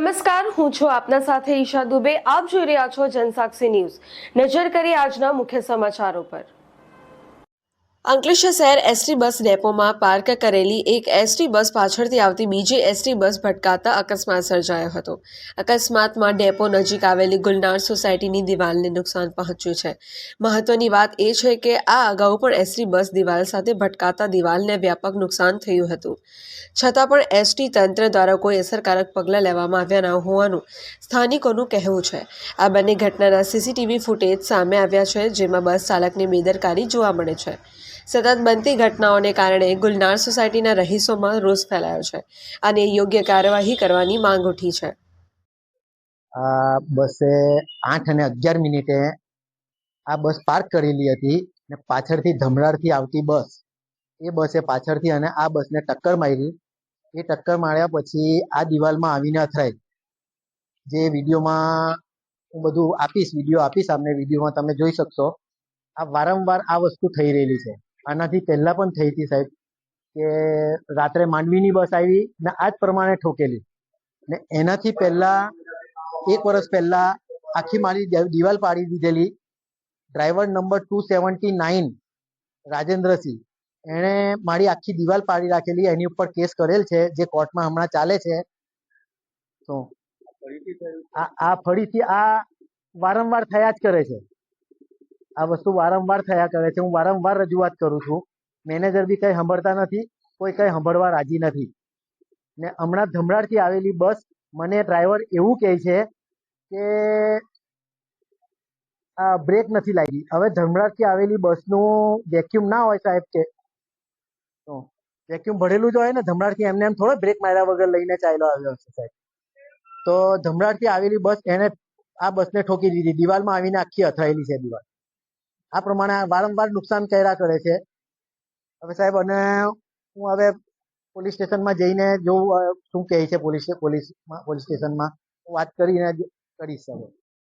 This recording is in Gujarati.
નમસ્કાર, હું છું આપના સાથે ઈશા દુબે. આપ જોઈ રહ્યા છો જનસાક્ષી ન્યૂઝ. નજર કરીએ આજના મુખ્ય સમાચારો પર. અંકલેશ્વર શહેર એસટી બસ ડેપોમાં પાર્ક કરેલી એક એસટી બસ પાછળથી આવતી બીજી એસટી બસ ભટકાતા અકસ્માત સર્જાયો હતો. અકસ્માતમાં ડેપો નજીક આવેલી ગુલનાર સોસાયટીની દિવાલને નુકસાન પહોંચ્યું છે. મહત્વની વાત એ છે કે આ અગાઉ પણ એસટી બસ દિવાલ સાથે ભટકાતા દિવાલને વ્યાપક નુકસાન થયું હતું. છતાં પણ એસટી તંત્ર દ્વારા કોઈ અસરકારક પગલાં લેવામાં આવ્યા ન હોવાનું સ્થાનિકોનું કહેવું છે. આ બંને ઘટનાના સીસીટીવી ફૂટેજ સામે આવ્યા છે, જેમાં બસ ચાલકની બેદરકારી જોવા મળે છે. સતત બનતી ઘટનાઓને કારણે ગુલનાર સોસાયટીના રહીશોમાં રોષ ફેલાયો છે અને યોગ્ય કાર્યવાહી કરવાની માંગ ઉઠી છે. બસે 8:11 આ બસ પાર્ક કરેલી હતી ને પાછળથી ધમરાડથી આવતી બસ એ બસે પાછળથી અને આ બસને ટક્કર મારી. એ ટક્કર માર્યા પછી આ દિવાલમાં આવીને અથડાઈ. જે વિડીયોમાં હું બધું વિડીયો આપીશ આપને. વિડીયોમાં તમે જોઈ શકશો. આ વારંવાર આ વસ્તુ થઈ રહેલી છે. આનાથી પહેલા પણ થઈ હતી સાહેબ, કે રાત્રે માંડવીની બસ આવી ને આ જ પ્રમાણે ઠોકેલી ને એનાથી પહેલા 1 વર્ષ પહેલા આખી મારી દિવાલ પાડી દીધેલી. ડ્રાઈવર નંબર 279 રાજેન્દ્રસિંહ, એણે મારી આખી દિવાલ પાડી રાખેલી. એની ઉપર કેસ કરેલ છે, જે કોર્ટમાં હમણાં ચાલે છે. તો ફરીથી આ વારંવાર થયા જ કરે છે. આ વસ્તુ વારંવાર થયા કરે છે. હું વારંવાર રજૂઆત કરું છું. મેનેજર બી કંઈ સાંભળતા નથી, કોઈ કંઈ સાંભળવા રાજી નથી. ને હમણાં ધમરાડથી આવેલી બસ, મને ડ્રાઈવર એવું કહે છે કે બ્રેક નથી લાગી. હવે ધમરાડથી આવેલી બસનું વેક્યુમ ના હોય સાહેબ, કે વેક્યુમ ભરેલું જ હોય ને. ધમરાડથી એમને એમ થોડો બ્રેક માર્યા વગર લઈને ચાલ્યો આવ્યો હશે સાહેબ. તો ધમરાડથી આવેલી બસ એને આ બસને ઠોકી દીધી. દિવાલમાં આવીને આખી અથડાયેલી છે દિવાલ. આ પ્રમાણે વારંવાર નુકસાન કર્યા કરે છે. હવે સાહેબ, અને હું હવે પોલીસ સ્ટેશનમાં જઈને જોઉં શું કહે છે પોલીસ સ્ટેશનમાં વાત કરીને કરીશ. હવે